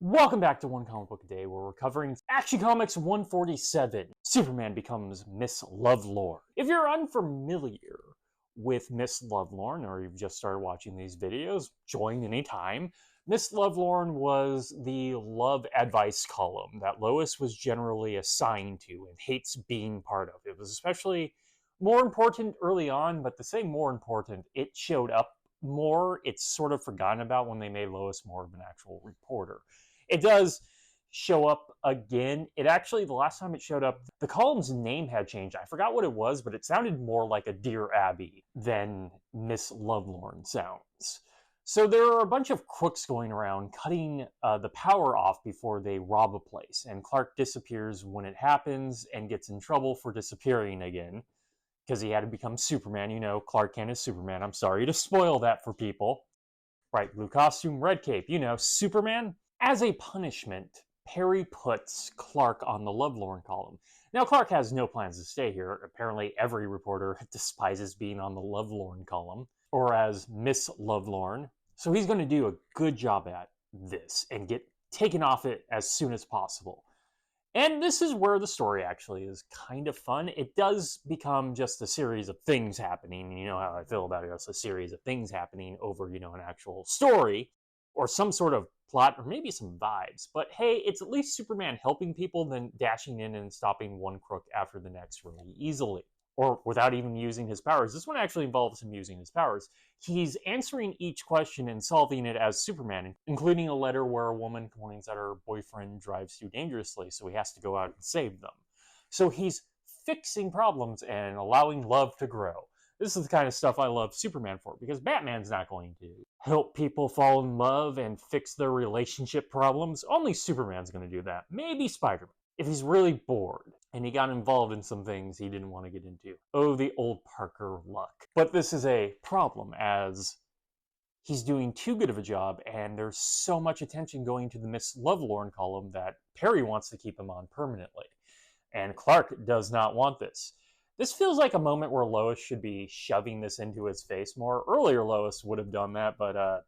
Welcome back to One Comic Book a Day, where we're covering Action Comics 147, Superman Becomes Miss Lovelorn. If you're unfamiliar with Miss Lovelorn, or you've just started watching these videos, join anytime. Miss Lovelorn was the love advice column that Lois was generally assigned to and hates being part of. It was especially more important early on, but to say more important, it showed up more. It's sort of forgotten about when they made Lois more of an actual reporter. It does show up again. It actually, the last time it showed up, the column's name had changed. I forgot what it was, but it sounded more like a Dear Abby than Miss Lovelorn sounds. So there are a bunch of crooks going around cutting the power off before they rob a place, and Clark disappears when it happens and gets in trouble for disappearing again because he had to become Superman. You know, Clark Kent is Superman. I'm sorry to spoil that for people. Bright blue costume, red cape, you know, Superman. As a punishment, Perry puts Clark on the Lovelorn column. Now, Clark has no plans to stay here. Apparently, every reporter despises being on the Lovelorn column, or as Miss Lovelorn. So he's going to do a good job at this and get taken off it as soon as possible. And this is where the story actually is kind of fun. It does become just a series of things happening. You know how I feel about it. It's a series of things happening over, an actual story or some sort of plot or maybe some vibes. But hey, it's at least Superman helping people than dashing in and stopping one crook after the next really easily. Or without even using his powers. This one actually involves him using his powers. He's answering each question and solving it as Superman, including a letter where a woman complains that her boyfriend drives too dangerously, so he has to go out and save them. So he's fixing problems and allowing love to grow. This is the kind of stuff I love Superman for, because Batman's not going to help people fall in love and fix their relationship problems. Only Superman's going to do that. Maybe Spider-Man, if he's really bored and he got involved in some things he didn't want to get into. Oh, the old Parker luck. But this is a problem, as he's doing too good of a job, and there's so much attention going to the Miss Lovelorn column that Perry wants to keep him on permanently. And Clark does not want this. This feels like a moment where Lois should be shoving this into his face more. Earlier Lois would have done that, but the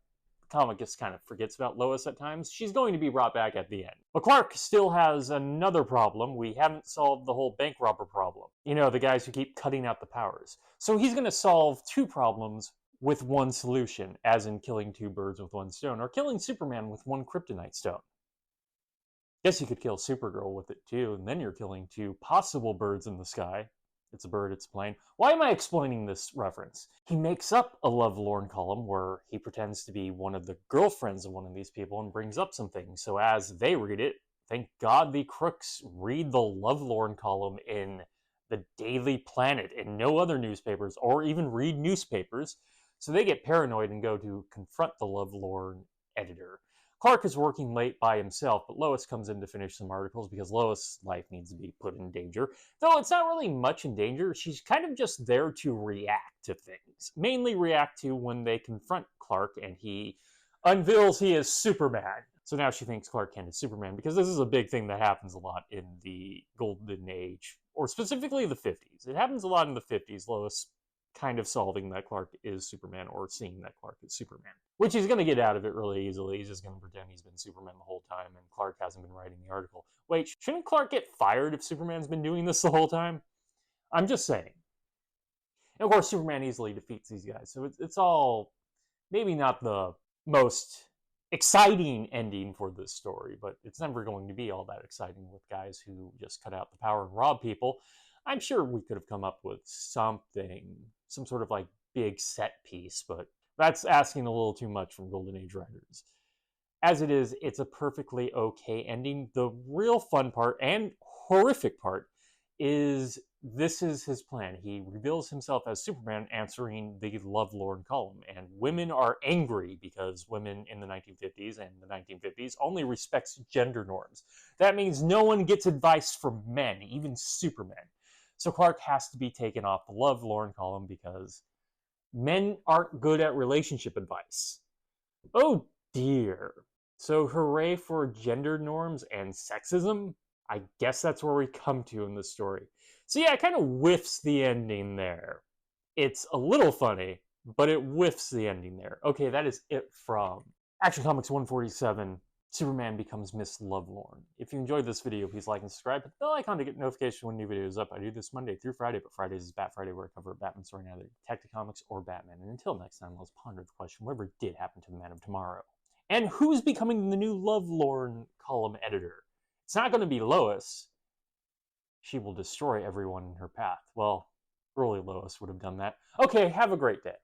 comic just kind of forgets about Lois at times. She's going to be brought back at the end. But Clark still has another problem. We haven't solved the whole bank robber problem. You know, the guys who keep cutting out the powers. So he's going to solve two problems with one solution, as in killing two birds with one stone, or killing Superman with one kryptonite stone. Guess you could kill Supergirl with it too, and then you're killing two possible birds in the sky. It's a bird, it's a plane. Why am I explaining this reference? He makes up a Lovelorn column where he pretends to be one of the girlfriends of one of these people and brings up some things. So as they read it, thank God the crooks read the Lovelorn column in the Daily Planet and no other newspapers, or even read newspapers. So they get paranoid and go to confront the Lovelorn editor. Clark is working late by himself, but Lois comes in to finish some articles because Lois' life needs to be put in danger. Though it's not really much in danger, she's kind of just there to react to things. Mainly react to when they confront Clark and he unveils he is Superman. So now she thinks Clark Kent is Superman, because this is a big thing that happens a lot in the Golden Age, or specifically the 50s. It happens a lot in the 50s, Lois kind of solving that Clark is Superman, or seeing that Clark is Superman. Which he's going to get out of it really easily. He's just going to pretend he's been Superman the whole time, and Clark hasn't been writing the article. Wait, shouldn't Clark get fired if Superman's been doing this the whole time? I'm just saying. And of course, Superman easily defeats these guys, so it's all maybe not the most exciting ending for this story, but it's never going to be all that exciting with guys who just cut out the power and rob people. I'm sure we could have come up with something, some sort of like big set piece, but that's asking a little too much from Golden Age writers. As it is, it's a perfectly okay ending. The real fun part and horrific part is this is his plan. He reveals himself as Superman answering the Lovelorn column, and women are angry because women in the 1950s and the 1950s only respects gender norms. That means no one gets advice from men, even Superman. So Clark has to be taken off the Lovelorn column because men aren't good at relationship advice. Oh dear. So hooray for gender norms and sexism? I guess that's where we come to in the story. So yeah, it kind of whiffs the ending there. It's a little funny, but it whiffs the ending there. Okay, that is it from Action Comics 147, Superman Becomes Miss Loverlorn. If you enjoyed this video, please like and subscribe. Hit the bell icon to get notification when new video is up. I do this Monday through Friday, but Fridays is Bat Friday, where I cover a Batman story, either Detective Comics or Batman. And until next time, let's ponder the question, whatever did happen to the Man of Tomorrow? And who's becoming the new Lovelorn column editor? It's not going to be Lois. She will destroy everyone in her path. Well, early Lois would have done that. Okay, have a great day.